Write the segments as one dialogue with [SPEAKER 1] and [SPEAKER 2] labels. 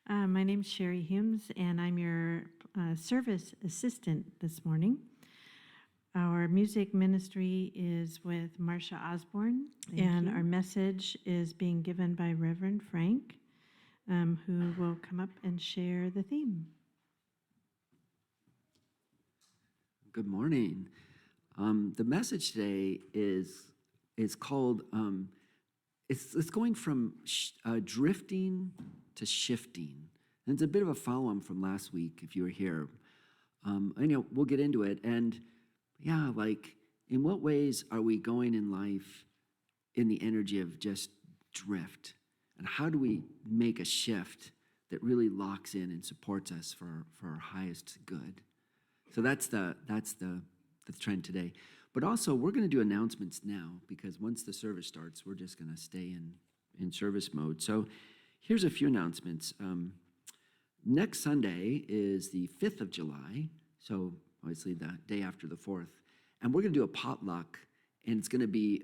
[SPEAKER 1] My name's Shari Humes, and I'm your service assistant this morning. Our music ministry is with Marcia Osborne, and our message is being given by Reverend Frank, who will come up and share the theme.
[SPEAKER 2] Good morning. The message today is called it's going from drifting to shifting. And it's a bit of a follow-on from last week, if you were here. We'll get into it. And yeah, like, in what ways are we going in life in the energy of just drift? And how do we make a shift that really locks in and supports us for our highest good? So that's the trend today. But also, we're going to do announcements now, because once the service starts, we're just going to stay in service mode. So here's a few announcements. Next Sunday is the 5th of July, so obviously the day after the 4th. And we're going to do a potluck, and it's going to be,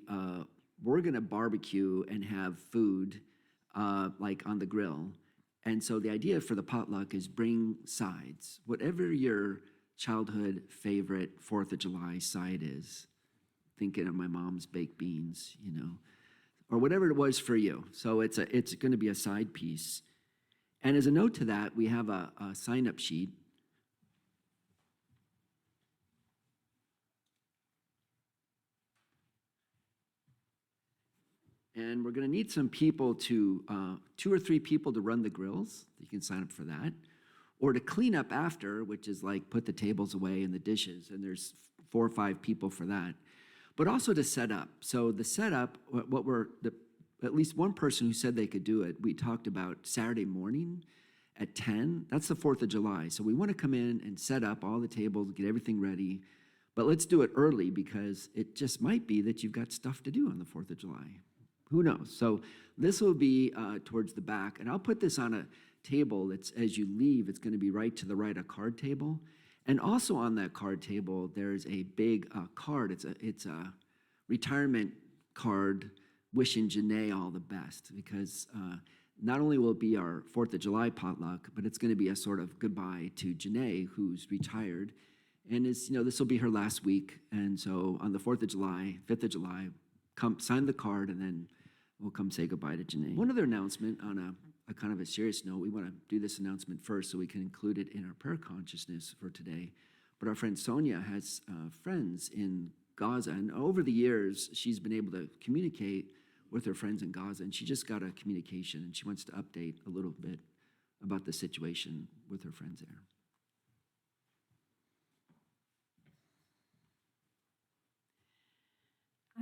[SPEAKER 2] we're going to barbecue and have food like on the grill. And so the idea for the potluck is bring sides. Whatever your childhood favorite 4th of July side is, thinking of my mom's baked beans, or whatever it was for you. So it's going to be a side piece. And as a note to that, we have a sign-up sheet. And we're going to need some people 2 or 3 people to run the grills. You can sign up for that. Or to clean up after, which is like put the tables away and the dishes, and there's 4 or 5 people for that. But also to set up. So the setup, at least one person who said they could do it, we talked about Saturday morning at 10. That's the 4th of July. So we want to come in and set up all the tables, get everything ready. But let's do it early, because it just might be that you've got stuff to do on the 4th of July. Who knows? So this will be towards the back. And I'll put this on a table that's, as you leave, it's going to be right to the right, a card table. And also on that card table, there's a big card. It's a retirement card wishing Janae all the best, because not only will it be our 4th of July potluck, but it's going to be a sort of goodbye to Janae, who's retired. And this will be her last week. And so on the 4th of July, 5th of July, come sign the card, and then we'll come say goodbye to Janae. One other announcement on a kind of a serious note. We want to do this announcement first so we can include it in our prayer consciousness for today. But our friend Sonia has friends in Gaza, and over the years, she's been able to communicate with her friends in Gaza, and she just got a communication, and she wants to update a little bit about the situation with her friends there.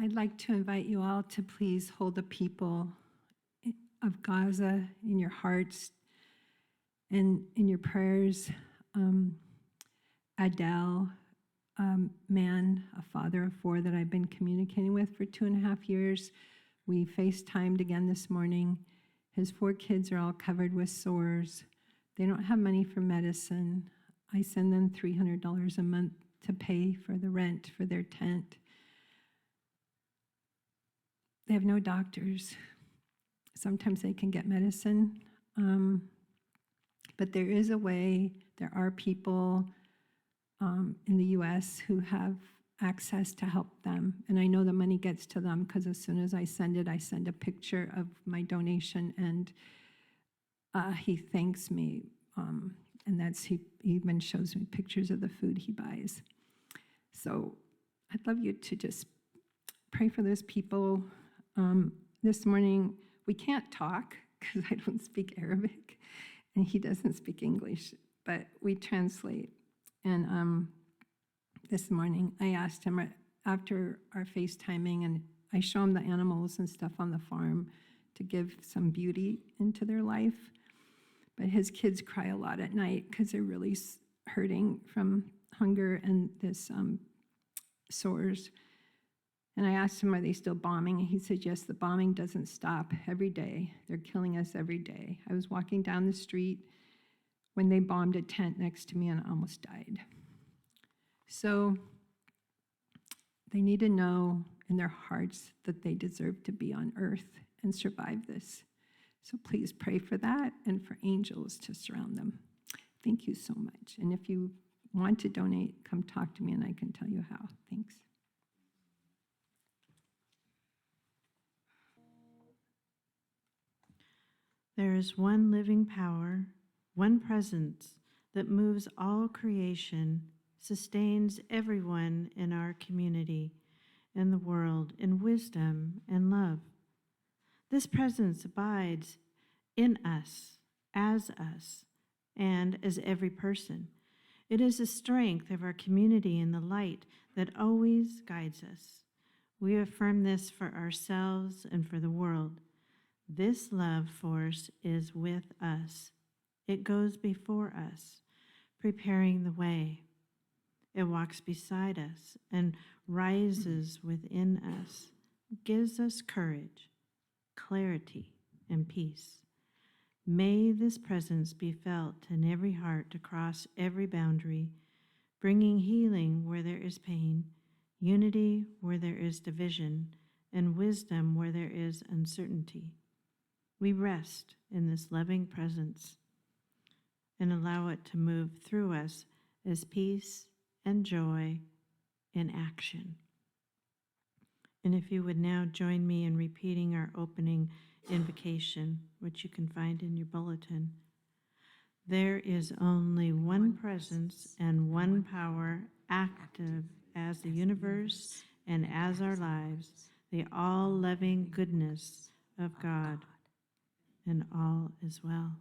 [SPEAKER 3] I'd like to invite you all to please hold the people of Gaza in your hearts and in your prayers. Adele, man, a father of 4 that I've been communicating with for 2.5 years. We FaceTimed again this morning. His 4 kids are all covered with sores. They don't have money for medicine. I send them $300 a month to pay for the rent for their tent. They have no doctors. Sometimes they can get medicine. But there is a way. There are people in the U.S. who have access to help them. And I know the money gets to them, because as soon as I send it, I send a picture of my donation, and he thanks me. And he even shows me pictures of the food he buys. So I'd love you to just pray for those people. This morning, we can't talk because I don't speak Arabic, and he doesn't speak English, but we translate. And this morning, I asked him after our FaceTiming, and I show him the animals and stuff on the farm to give some beauty into their life. But his kids cry a lot at night because they're really hurting from hunger and this sores. And I asked him, are they still bombing? And he said, yes, the bombing doesn't stop every day. They're killing us every day. I was walking down the street when they bombed a tent next to me and I almost died. So they need to know in their hearts that they deserve to be on earth and survive this. So please pray for that and for angels to surround them. Thank you so much. And if you want to donate, come talk to me and I can tell you how. Thanks.
[SPEAKER 1] There is one living power, one presence that moves all creation, sustains everyone in our community and the world in wisdom and love. This presence abides in us, and as every person. It is the strength of our community and the light that always guides us. We affirm this for ourselves and for the world. This love force is with us. It goes before us, preparing the way. It walks beside us and rises within us, gives us courage, clarity, and peace. May this presence be felt in every heart across every boundary, bringing healing where there is pain, unity where there is division, and wisdom where there is uncertainty. We rest in this loving presence and allow it to move through us as peace and joy in action. And if you would now join me in repeating our opening invocation, which you can find in your bulletin. There is only one presence and one power active as the universe and as our lives, the all-loving goodness of God, and all is well.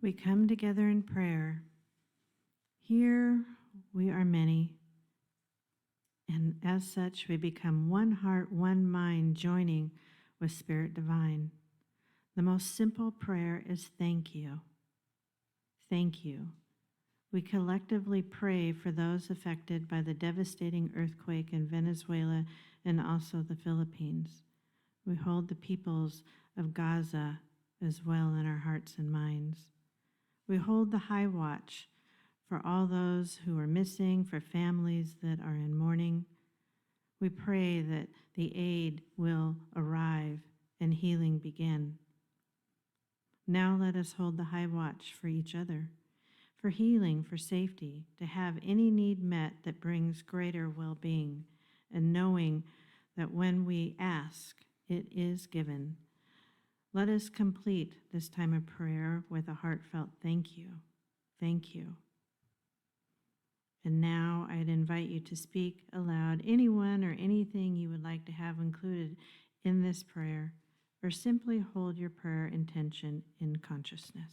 [SPEAKER 1] We come together in prayer. Here we are many, and as such we become one heart, one mind, joining with Spirit Divine. The most simple prayer is thank you. Thank you. We collectively pray for those affected by the devastating earthquake in Venezuela and also the Philippines. We hold the peoples of Gaza as well in our hearts and minds. We hold the high watch for all those who are missing, for families that are in mourning. We pray that the aid will arrive and healing begin. Now let us hold the high watch for each other, for healing, for safety, to have any need met that brings greater well-being, and knowing that when we ask, it is given. Let us complete this time of prayer with a heartfelt thank you. Thank you. And now I'd invite you to speak aloud anyone or anything you would like to have included in this prayer, or simply hold your prayer intention in consciousness.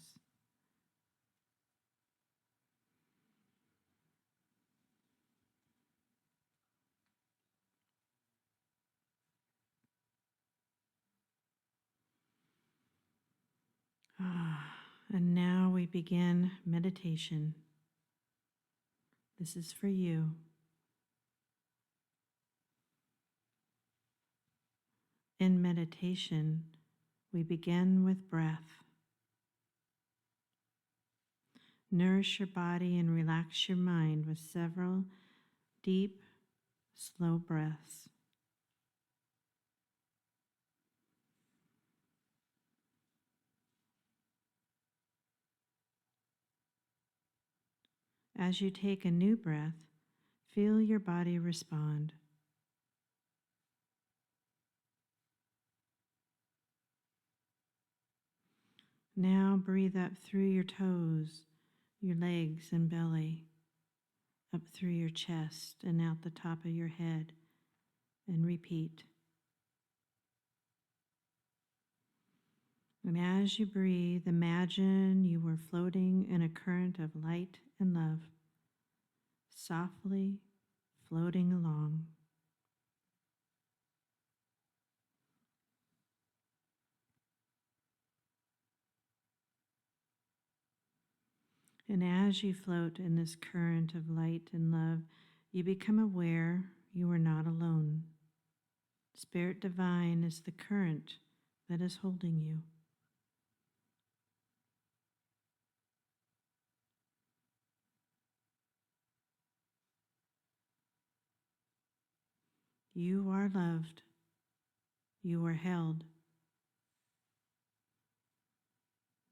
[SPEAKER 1] And now we begin meditation. This is for you. In meditation, we begin with breath. Nourish your body and relax your mind with several deep, slow breaths. As you take a new breath, feel your body respond. Now breathe up through your toes, your legs and belly, up through your chest and out the top of your head, and repeat. And as you breathe, imagine you were floating in a current of light and love, softly floating along. And as you float in this current of light and love, you become aware you are not alone. Spirit Divine is the current that is holding you. You are loved. You are held.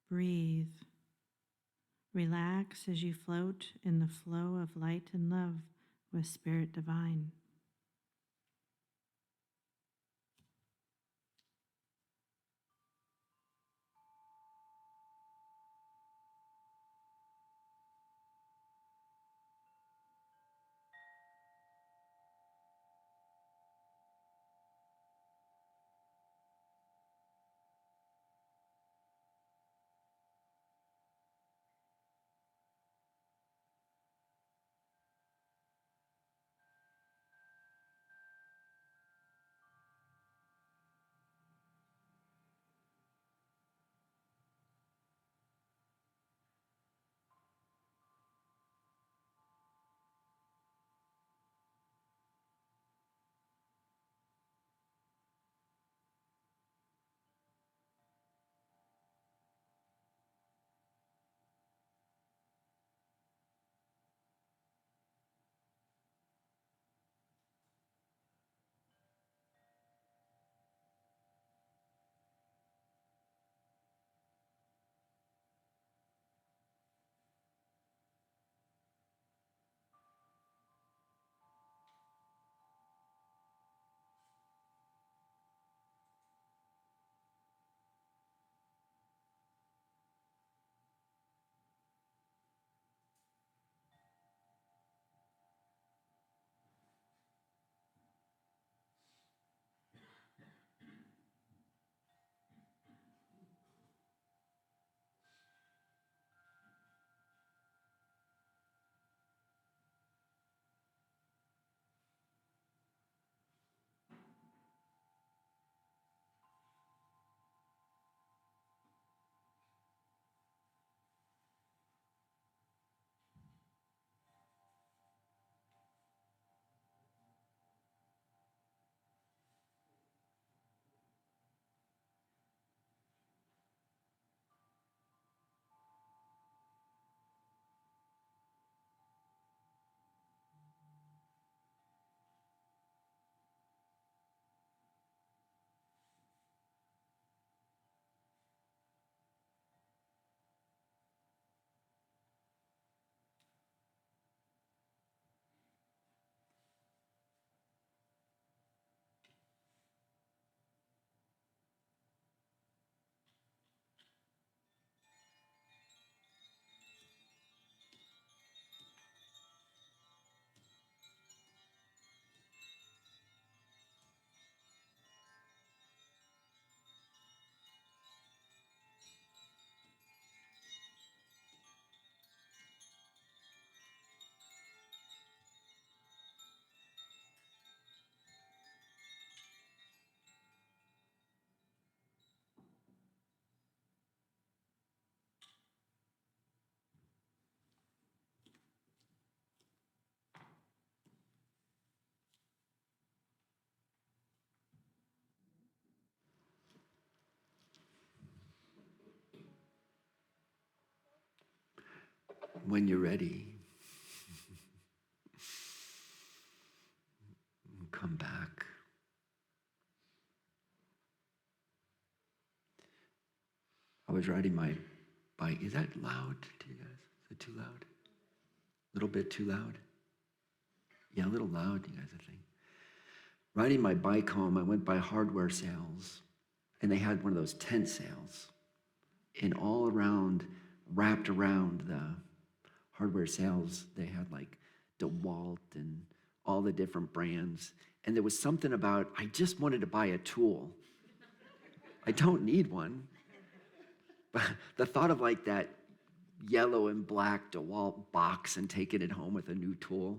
[SPEAKER 1] Breathe. Relax as you float in the flow of light and love with Spirit Divine.
[SPEAKER 2] when you're ready, come back. I was riding my bike. Is that loud to you guys? Is it too loud? A little bit too loud? Yeah, a little loud, you guys, I think. Riding my bike home, I went by hardware sales, and they had one of those tent sales. And all around, wrapped around the hardware sales, they had like DeWalt and all the different brands. And there was something about, I just wanted to buy a tool. I don't need one. But the thought of like that yellow and black DeWalt box and taking it home with a new tool.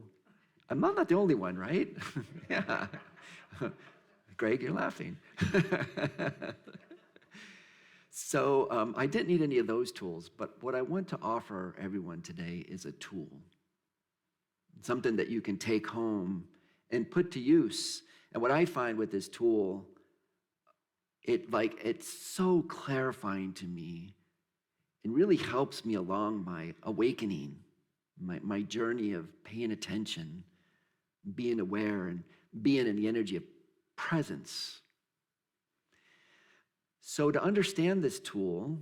[SPEAKER 2] I'm not the only one, right? Yeah. Greg, you're laughing. So I didn't need any of those tools, but what I want to offer everyone today is a tool. Something that you can take home and put to use. And what I find with this tool, it's so clarifying to me. It really helps me along my awakening, my journey of paying attention, being aware, and being in the energy of presence. So to understand this tool,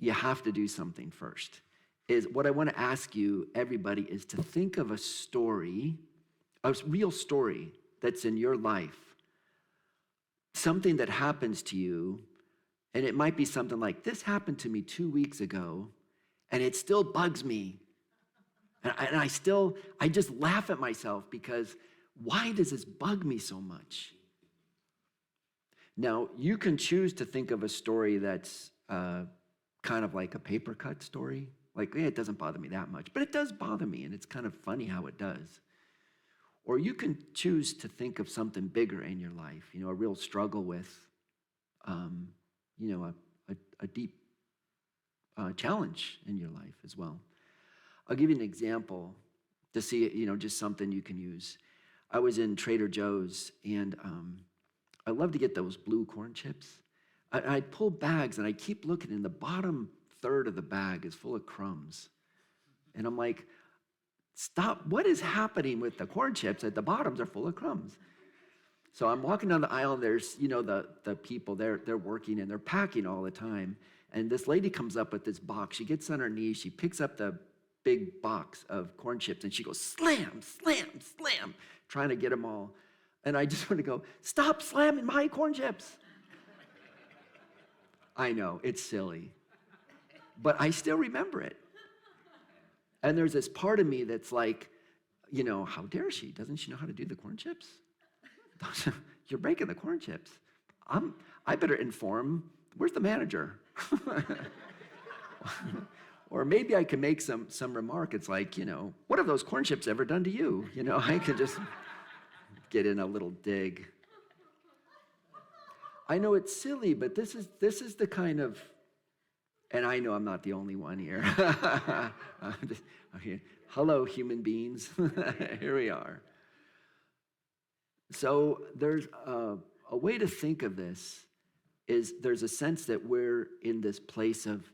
[SPEAKER 2] you have to do something first. Is what I want to ask you, everybody, is to think of a story, a real story that's in your life, something that happens to you, and it might be something like, this happened to me 2 weeks ago, and it still bugs me. And I just laugh at myself because why does this bug me so much? Now, you can choose to think of a story that's kind of like a paper cut story. Like, it doesn't bother me that much, but it does bother me, and it's kind of funny how it does. Or you can choose to think of something bigger in your life, a real struggle with, a deep challenge in your life as well. I'll give you an example to see, just something you can use. I was in Trader Joe's, and I love to get those blue corn chips. I pull bags, and I keep looking, and the bottom third of the bag is full of crumbs. And I'm like, stop, what is happening with the corn chips that the bottoms are full of crumbs? So I'm walking down the aisle, and there's, the people, they're working, and they're packing all the time. And this lady comes up with this box. She gets on her knees, she picks up the big box of corn chips, and she goes, slam, slam, slam, trying to get them all. And I just want to go, stop slamming my corn chips. I know, it's silly, but I still remember it. And there's this part of me that's like, how dare she? Doesn't she know how to do the corn chips? You're breaking the corn chips. I better inform, where's the manager? Or maybe I can make some remark. It's like, what have those corn chips ever done to you? I could just get in a little dig. I know it's silly, but this is the kind of, and I know I'm not the only one here. Hello, human beings. Here we are. So there's a way to think of this is there's a sense that we're in this place of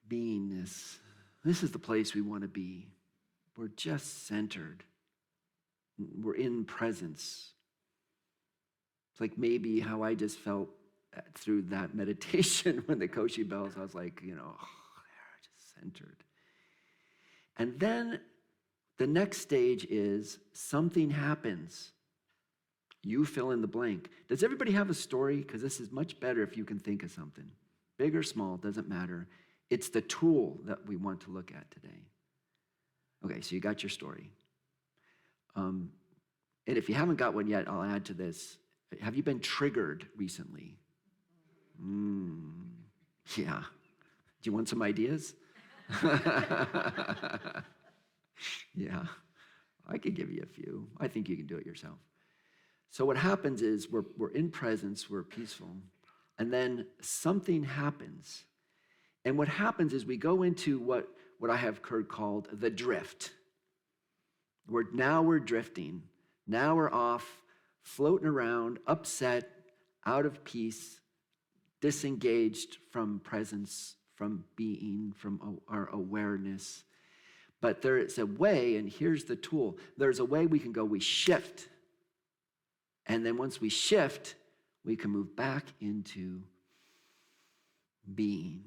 [SPEAKER 2] beingness. This is the place we want to be. We're just centered. We're in presence. It's like maybe how I just felt through that meditation when the Koshi bells, I was like, there, just centered. And then the next stage is something happens. You fill in the blank. Does everybody have a story? Because this is much better if you can think of something. Big or small, doesn't matter. It's the tool that we want to look at today. Okay, so you got your story. And if you haven't got one yet, I'll add to this. Have you been triggered recently? Yeah. Do you want some ideas? Yeah, I could give you a few. I think you can do it yourself. So what happens is we're in presence, we're peaceful, and then something happens. And what happens is we go into what I have Kurt called the drift. Now we're drifting. Now we're off, floating around, upset, out of peace, disengaged from presence, from being, from our awareness. But there is a way, and here's the tool. There's a way we can go, we shift. And then once we shift, we can move back into being.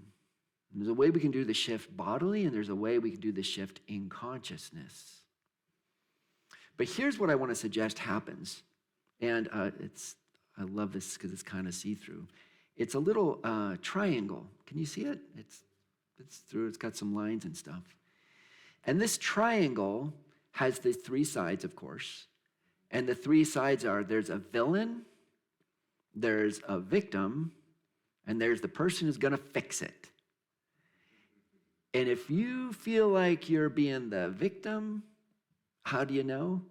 [SPEAKER 2] And there's a way we can do the shift bodily, and there's a way we can do the shift in consciousness. But here's what I want to suggest happens. And I love this because it's kind of see-through. It's a little triangle. Can you see it? It's through. It's got some lines and stuff. And this triangle has the three sides, of course. And the three sides are, there's a villain, there's a victim, and there's the person who's going to fix it. And if you feel like you're being the victim, how do you know?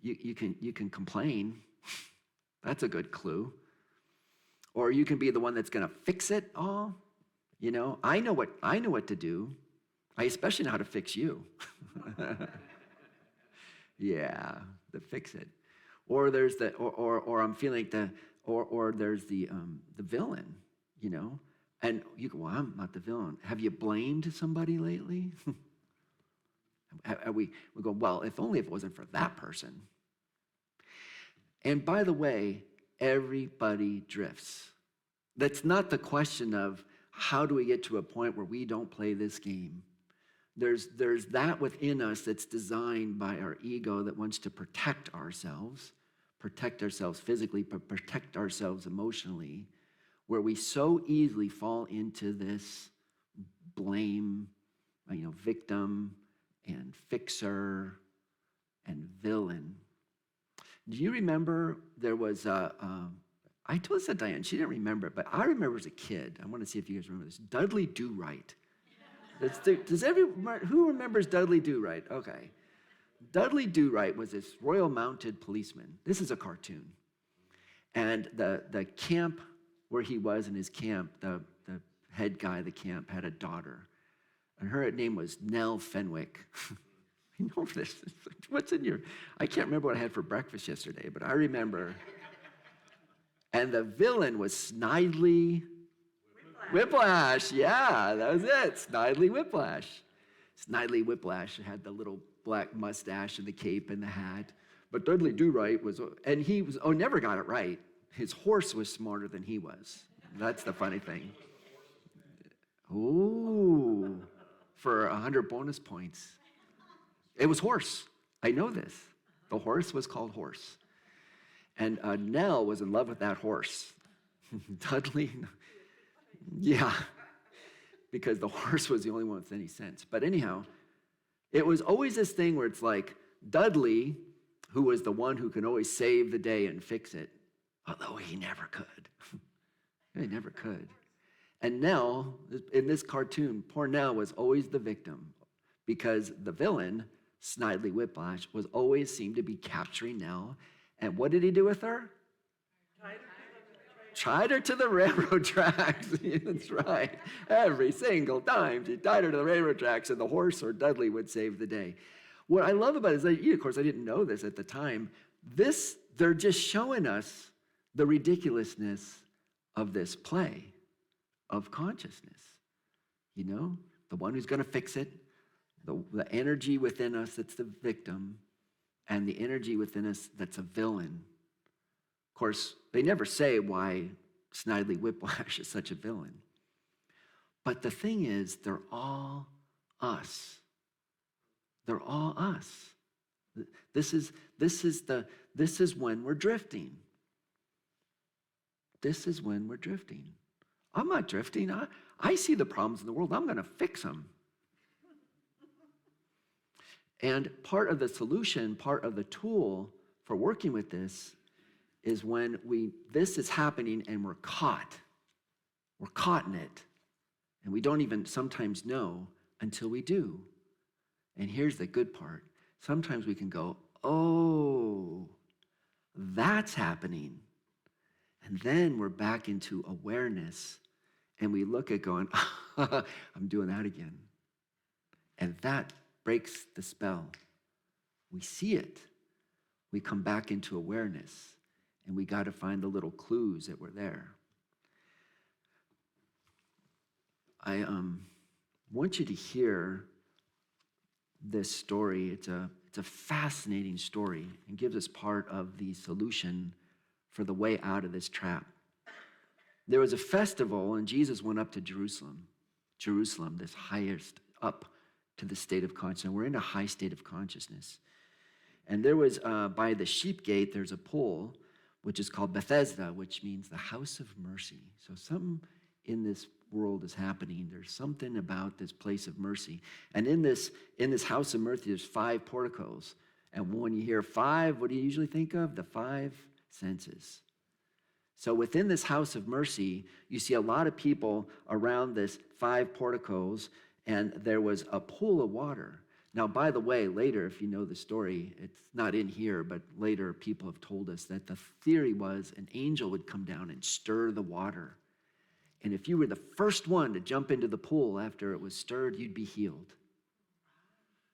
[SPEAKER 2] You can complain. That's a good clue. Or you can be the one that's going to fix it all. You know, I know what to do. I especially know how to fix you. Yeah, to fix it. Or there's the or I'm feeling or there's the villain, you know. And you go, well, I'm not the villain. Have you blamed somebody lately? we go, well, if only if it wasn't for that person. And by the way, everybody drifts. That's not the question of how do we get to a point where we don't play this game. There's that within us that's designed by our ego that wants to protect ourselves physically, but protect ourselves emotionally, where we so easily fall into this blame, victim and fixer and villain. Do you remember there was I told this to Diane, she didn't remember it, but I remember as a kid, I want to see if you guys remember this, Dudley Do-Right. Who remembers Dudley Do-Right? Okay. Dudley Do-Right was this Royal Mounted policeman. This is a cartoon. And the camp where he was in his camp, the head guy of the camp had a daughter. And her name was Nell Fenwick. You know this. What's in your... I can't remember what I had for breakfast yesterday, but I remember. And the villain was Snidely Whiplash. Yeah, that was it. Snidely Whiplash. Snidely Whiplash had the little black mustache and the cape and the hat. But Dudley Do-Right was... And he was... never got it right. His horse was smarter than he was. That's the funny thing. Ooh, for 100 bonus points. It was horse. I know this. The horse was called Horse. And Nell was in love with that horse. Dudley, yeah, because the horse was the only one with any sense. But anyhow, it was always this thing where it's like Dudley, who was the one who can always save the day and fix it, although he never could. He never could. And Nell, in this cartoon, poor Nell was always the victim because the villain, Snidely Whiplash, was always seemed to be capturing Nell. And what did he do with her? Tied her to the railroad tracks. That's right. Every single time she tied her to the railroad tracks, and the horse or Dudley would save the day. What I love about it is that, of course, I didn't know this at the time. They're just showing us the ridiculousness of this play of consciousness. You know, the one who's going to fix it, the energy within us that's the victim, and the energy within us that's a villain. Of course, they never say why Snidely Whiplash is such a villain. But the thing is, they're all us. They're all us. This is when we're drifting. This is when we're drifting. I'm not drifting. I see the problems in the world. I'm going to fix them. And part of the solution, part of the tool for working with this is when this is happening and we're caught. We're caught in it. And we don't even sometimes know until we do. And here's the good part. Sometimes we can go, oh, that's happening. And then we're back into awareness. And we look at going, I'm doing that again. And that breaks the spell. We see it. We come back into awareness. And we got to find the little clues that were there. I want you to hear this story. It's a fascinating story and gives us part of the solution for the way out of this trap. There was a festival, and Jesus went up to Jerusalem. Jerusalem, this highest up to the state of consciousness. We're in a high state of consciousness. And there was, by the sheep gate, there's a pool, which is called Bethesda, which means the house of mercy. So something in this world is happening. There's something about this place of mercy. And in this house of mercy, there's 5 porticos. And when you hear 5, what do you usually think of? The 5 senses. So within this house of mercy, you see a lot of people around this 5 porticos, and there was a pool of water. Now, by the way, later, if you know the story, it's not in here, but later people have told us that the theory was an angel would come down and stir the water. And if you were the first one to jump into the pool after it was stirred, you'd be healed.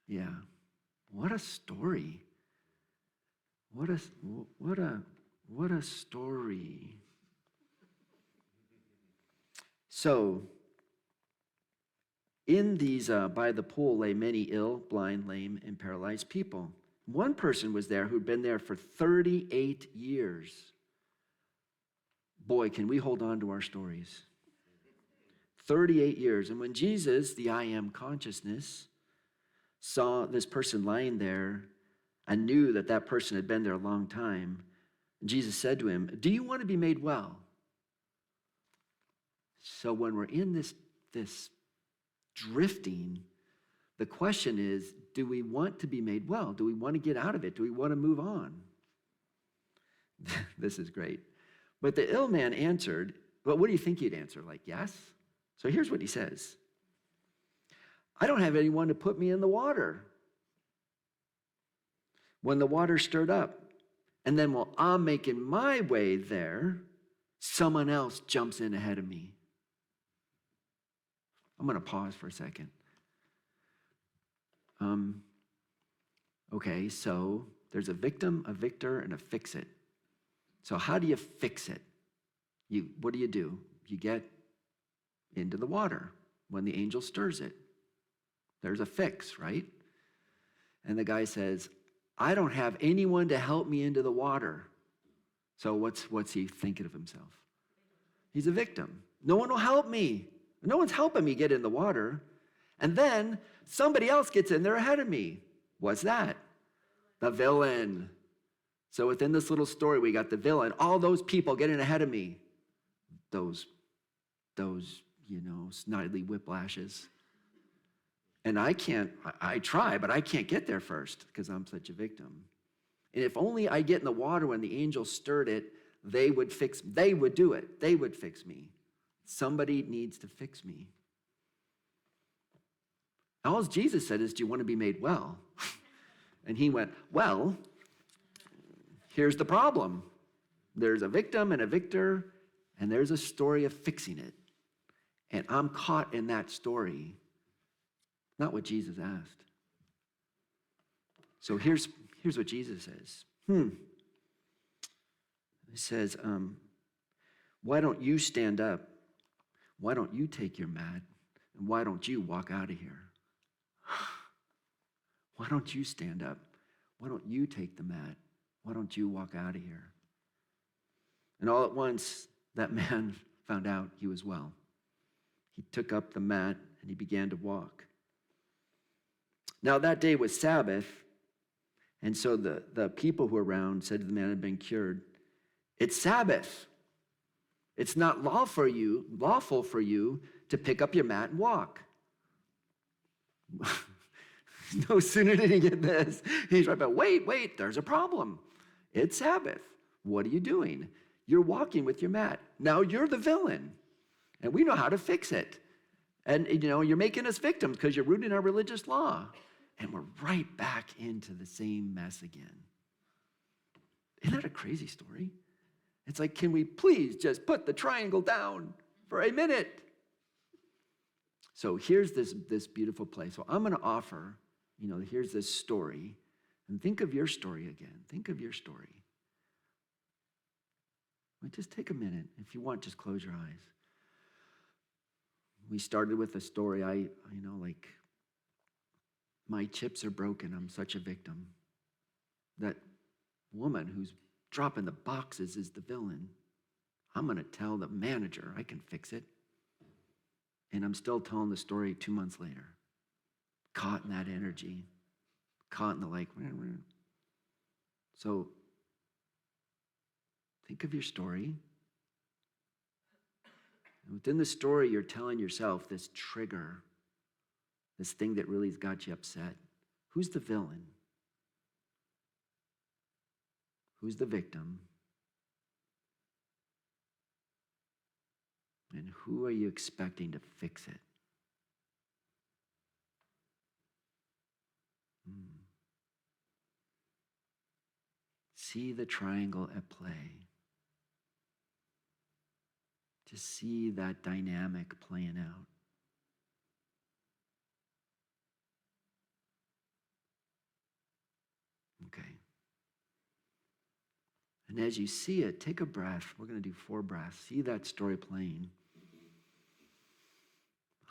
[SPEAKER 2] Yeah. What a story. What a story. So, in these, by the pool lay many ill, blind, lame, and paralyzed people. One person was there who'd been there for 38 years. Boy, can we hold on to our stories. 38 years. And when Jesus, the I am consciousness, saw this person lying there and knew that that person had been there a long time, Jesus said to him, "Do you want to be made well?" So when we're in this drifting, the question is, do we want to be made well? Do we want to get out of it? Do we want to move on? This is great. But the ill man answered, well, what do you think he'd answer? Like, yes? So here's what he says. I don't have anyone to put me in the water. When the water stirred up, and then while I'm making my way there, someone else jumps in ahead of me. I'm going to pause for a second. Okay, so there's a victim, a victor, and a fix-it. So how do you fix it? What do? You get into the water when the angel stirs it. There's a fix, right? And the guy says, I don't have anyone to help me into the water. So what's he thinking of himself? He's a victim. No one will help me. No one's helping me get in the water. And then somebody else gets in there ahead of me. What's that? The villain. So within this little story, we got the villain. All those people getting ahead of me. Those snidely whiplashes. And I try, but I can't get there first because I'm such a victim. And if only I get in the water when the angel stirred it, they would do it. They would fix me. Somebody needs to fix me. All Jesus said is, do you want to be made well? And he went, well, here's the problem. There's a victim and a victor, and there's a story of fixing it. And I'm caught in that story. Not what Jesus asked. So here's what Jesus says. He says, why don't you stand up? Why don't you take your mat? And why don't you walk out of here? Why don't you stand up? Why don't you take the mat? Why don't you walk out of here? And all at once, that man found out he was well. He took up the mat and he began to walk. Now that day was Sabbath, and so the people who were around said to the man who had been cured, it's Sabbath. It's not lawful for you to pick up your mat and walk. No sooner did he get this, he's right back, wait, there's a problem. It's Sabbath. What are you doing? You're walking with your mat. Now you're the villain, and we know how to fix it. And you're making us victims because you're rooting our religious law. And we're right back into the same mess again. Isn't that a crazy story? It's like, can we please just put the triangle down for a minute? So here's this beautiful place. So I'm going to offer, here's this story. And think of your story again. Think of your story. Well, just take a minute. If you want, just close your eyes. We started with a story. Like, my chips are broken. I'm such a victim. That woman who's dropping the boxes is the villain. I'm going to tell the manager I can fix it. And I'm still telling the story 2 months later. Caught in that energy. Caught in the like. So think of your story. And within the story, you're telling yourself this trigger, this thing that really has got you upset. Who's the villain? Who's the victim? And who are you expecting to fix it? See the triangle at play. Just see that dynamic playing out. Okay. And as you see it, take a breath. We're going to do 4 breaths. See that story playing.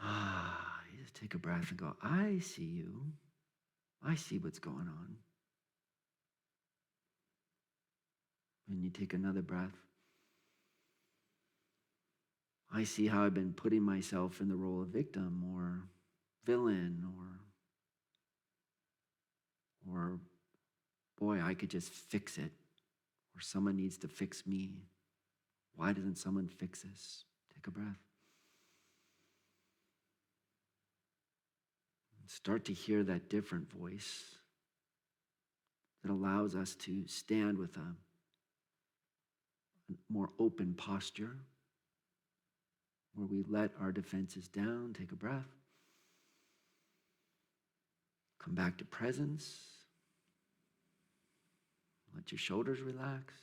[SPEAKER 2] You just take a breath and go, I see you. I see what's going on. And you take another breath. I see how I've been putting myself in the role of victim or villain or boy, I could just fix it. Or someone needs to fix me. Why doesn't someone fix this? Take a breath. And start to hear that different voice that allows us to stand with a more open posture where we let our defenses down. Take a breath. Come back to presence. Let your shoulders relax.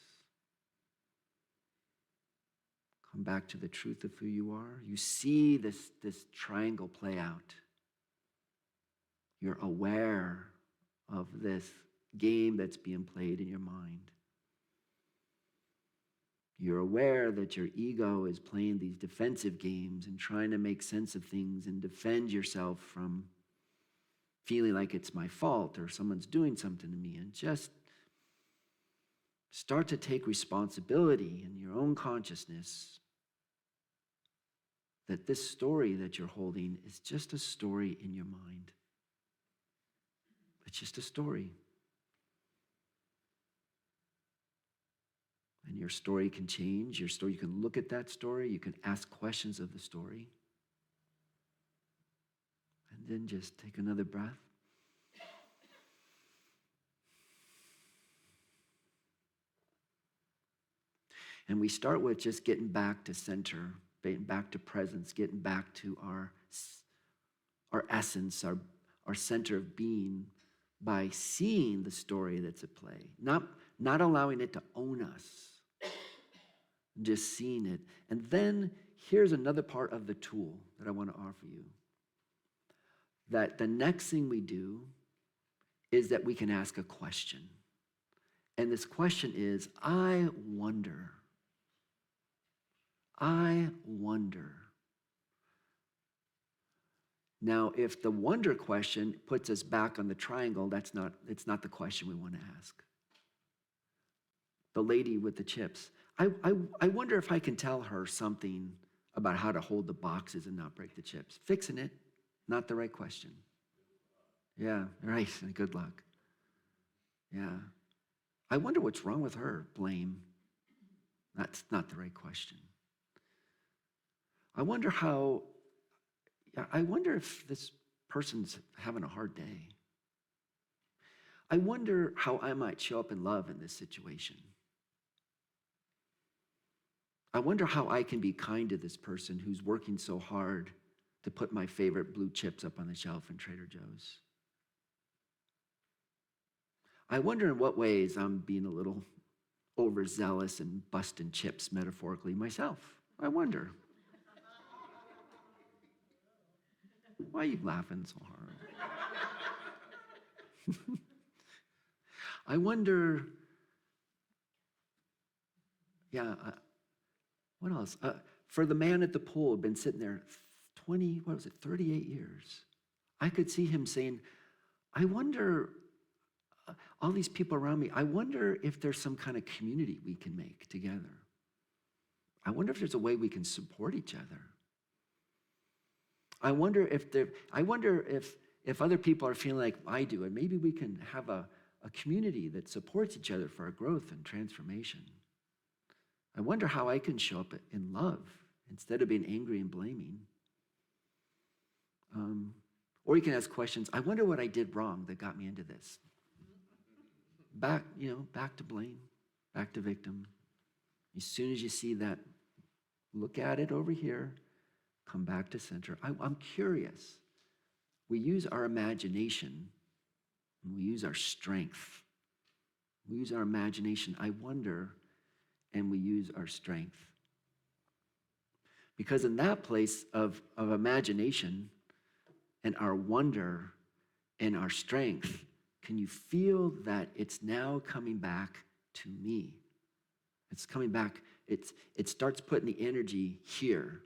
[SPEAKER 2] Come back to the truth of who you are. You see this triangle play out. You're aware of this game that's being played in your mind. You're aware that your ego is playing these defensive games and trying to make sense of things and defend yourself from feeling like it's my fault or someone's doing something to me, and just start to take responsibility in your own consciousness that this story that you're holding is just a story in your mind. It's just a story. And your story can change. Your story, you can look at that story. You can ask questions of the story. And then just take another breath. And we start with just getting back to center, getting back to presence, getting back to our essence, our center of being by seeing the story that's at play, not allowing it to own us, just seeing it. And then here's another part of the tool that I want to offer you. That the next thing we do is that we can ask a question. And this question is, I wonder. Now, if the wonder question puts us back on the triangle, it's not the question we want to ask. The lady with the chips. I wonder if I can tell her something about how to hold the boxes and not break the chips. Fixing it, not the right question. Yeah, right, good luck. Yeah. I wonder what's wrong with her. Blame. That's not the right question. I wonder if this person's having a hard day. I wonder how I might show up in love in this situation. I wonder how I can be kind to this person who's working so hard to put my favorite blue chips up on the shelf in Trader Joe's. I wonder in what ways I'm being a little overzealous and busting chips metaphorically myself. I wonder. Why are you laughing so hard? I wonder, what else? For the man at the pool, been sitting there 38 years. I could see him saying, I wonder, all these people around me, I wonder if there's some kind of community we can make together. I wonder if there's a way we can support each other. I wonder if other people are feeling like I do, and maybe we can have a community that supports each other for our growth and transformation. I wonder how I can show up in love instead of being angry and blaming. Or you can ask questions. I wonder what I did wrong that got me into this. Back to blame, back to victim. As soon as you see that, look at it over here, come back to center. I'm curious. We use our imagination and we use our strength. We use our imagination, I wonder, and we use our strength. Because in that place of imagination and our wonder and our strength, can you feel that it's now coming back to me? It's coming back. It starts putting the energy here.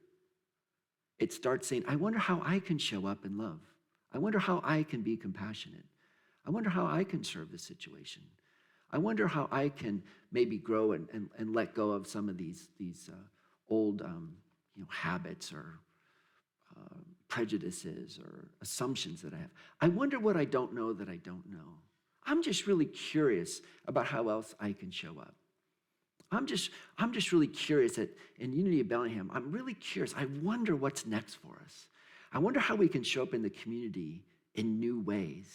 [SPEAKER 2] It starts saying, I wonder how I can show up in love. I wonder how I can be compassionate. I wonder how I can serve the situation. I wonder how I can maybe grow and let go of some of these old habits or prejudices or assumptions that I have. I wonder what I don't know that I don't know. I'm just really curious about how else I can show up. I'm just really curious that in Unity of Bellingham, I'm really curious. I wonder what's next for us. I wonder how we can show up in the community in new ways.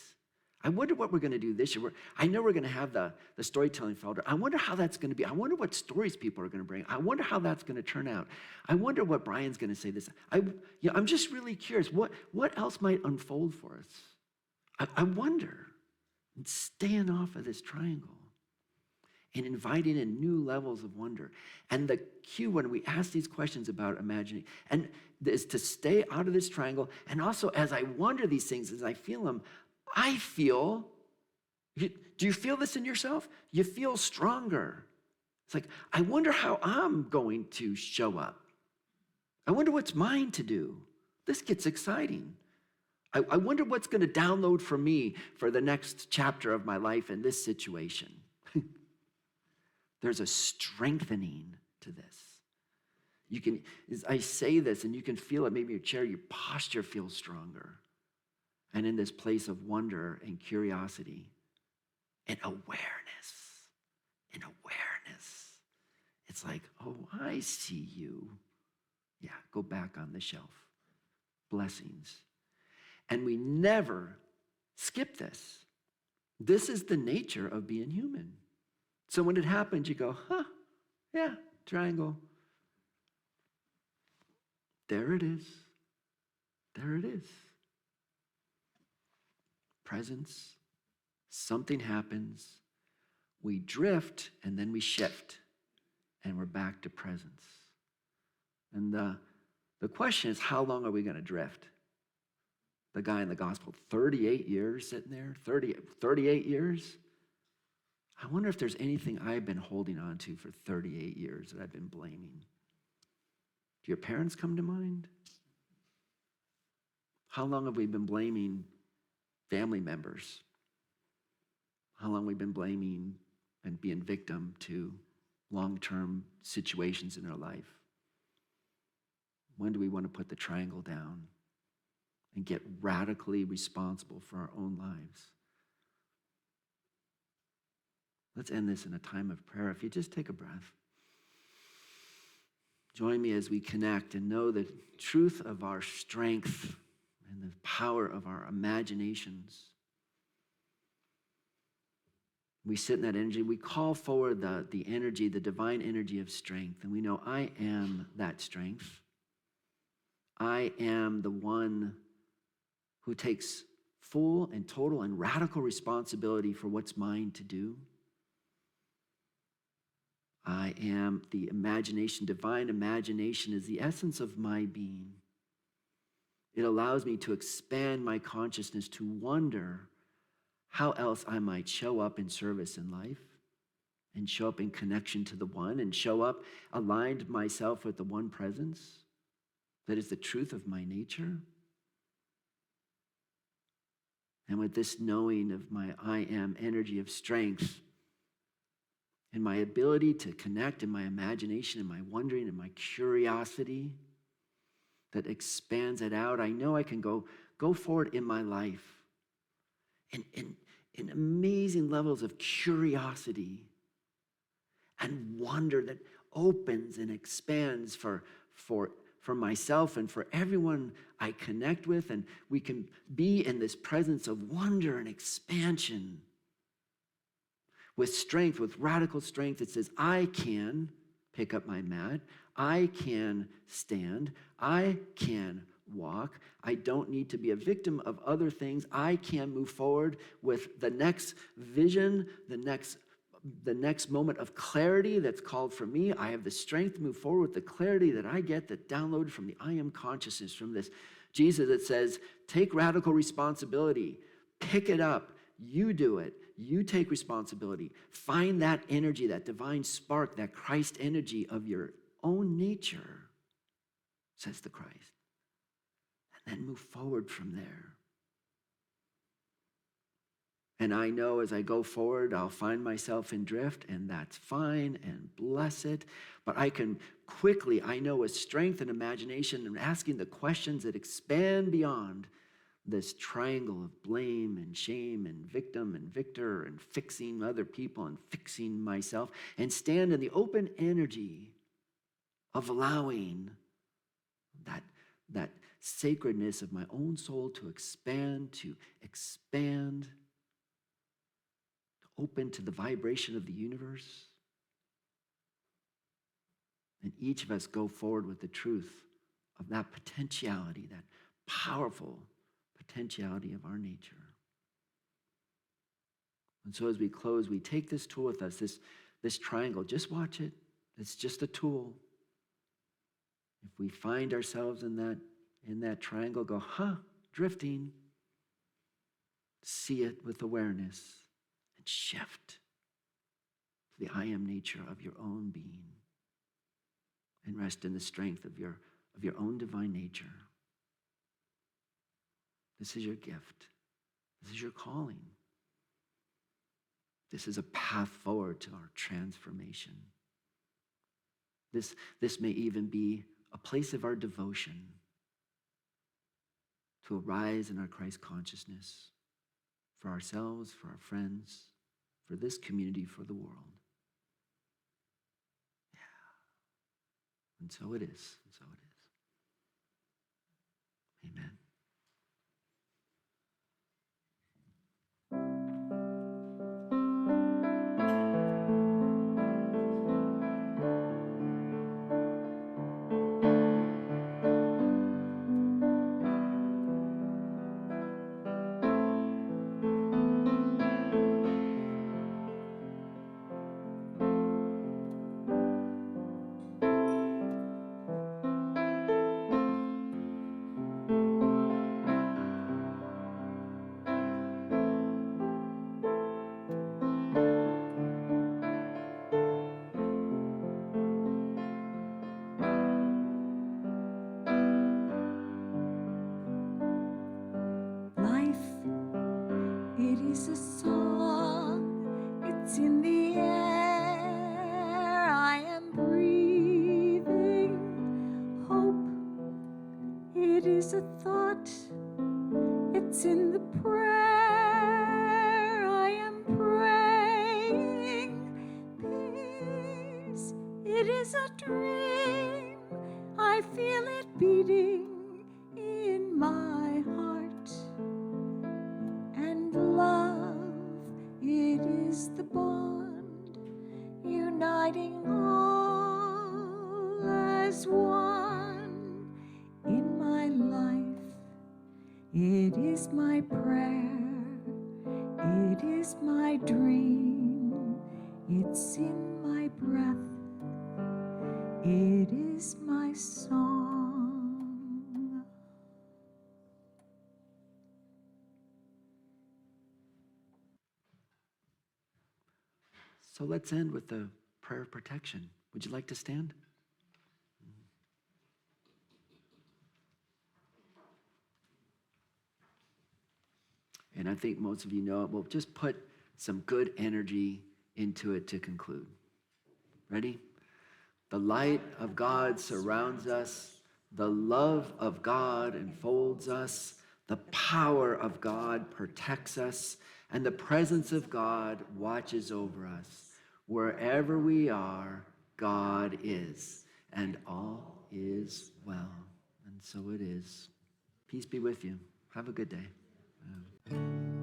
[SPEAKER 2] I wonder what we're going to do this year. I know we're going to have the storytelling folder. I wonder how that's going to be. I wonder what stories people are going to bring. I wonder how that's going to turn out. I wonder what Brian's going to say this. I'm just really curious. What else might unfold for us? I wonder. And staying off of this triangle and inviting in new levels of wonder. And the cue when we ask these questions about imagining and is to stay out of this triangle. And also as I wonder these things, as I feel them, I feel, do you feel this in yourself? You feel stronger. It's like, I wonder how I'm going to show up. I wonder what's mine to do. This gets exciting. I wonder what's going to download for me for the next chapter of my life in this situation. There's a strengthening to this. You can, as I say this, and you can feel it, maybe your chair, your posture feels stronger. And in this place of wonder and curiosity and awareness, it's like, oh, I see you. Yeah, go back on the shelf. Blessings. And we never skip this. This is the nature of being human. So when it happens, you go, yeah, triangle. There it is. There it is. Presence. Something happens. We drift, and then we shift, and we're back to presence. And the question is, how long are we going to drift? The guy in the gospel, 38 years sitting there, 38 years. I wonder if there's anything I've been holding on to for 38 years that I've been blaming. Do your parents come to mind? How long have we been blaming family members? How long have we been blaming and being victim to long-term situations in our life? When do we want to put the triangle down and get radically responsible for our own lives? Let's end this in a time of prayer. If you just take a breath. Join me as we connect and know the truth of our strength and the power of our imaginations. We sit in that energy. We call forward the energy, the divine energy of strength. And we know I am that strength. I am the one who takes full and total and radical responsibility for what's mine to do. I am the imagination. Divine imagination is the essence of my being. It allows me to expand my consciousness to wonder how else I might show up in service in life and show up in connection to the one and show up aligned myself with the one presence that is the truth of my nature. And with this knowing of my I am energy of strength and my ability to connect in my imagination and my wondering and my curiosity that expands it out, I know I can go forward in my life in amazing levels of curiosity and wonder that opens and expands for myself and for everyone I connect with, and we can be in this presence of wonder and expansion with strength, with radical strength. It says, I can pick up my mat, I can stand, I can walk. I don't need to be a victim of other things. I can move forward with the next vision, the next moment of clarity that's called for me. I have the strength to move forward with the clarity that I get, that downloaded from the I am consciousness, from this Jesus that says, take radical responsibility, pick it up, you do it, you take responsibility. Find that energy, that divine spark, that Christ energy of your own nature, says the Christ. And then move forward from there. And I know as I go forward, I'll find myself in drift, and that's fine and bless it. But I can quickly, I know with strength and imagination and asking the questions that expand beyond this triangle of blame and shame and victim and victor and fixing other people and fixing myself, and stand in the open energy of allowing that sacredness of my own soul to expand, open to the vibration of the universe. And each of us go forward with the truth of that potentiality, that powerful potentiality of our nature. And so as we close, we take this tool with us, this triangle. Just watch it. It's just a tool. If we find ourselves in that triangle, go, drifting. See it with awareness and shift to the I am nature of your own being and rest in the strength of your own divine nature. This is your gift. This is your calling. This is a path forward to our transformation. This may even be a place of our devotion to arise in our Christ consciousness for ourselves, for our friends, for this community, for the world. Yeah. And so it is. And so it is. Amen.
[SPEAKER 4] It is a song, it's in the air, I am breathing hope. It is a thought, it's in the prayer, I am praying peace. It is a dream, I feel it beating in my heart. Love, it is the bond uniting all as one in my life. It is my prayer, it is my dream, it's in my breath, it is my song.
[SPEAKER 2] So let's end with the prayer of protection. Would you like to stand? And I think most of you know it. We'll just put some good energy into it to conclude. Ready? The light of God surrounds us. The love of God enfolds us. The power of God protects us. And the presence of God watches over us. Wherever we are, God is. And all is well. And so it is. Peace be with you. Have a good day.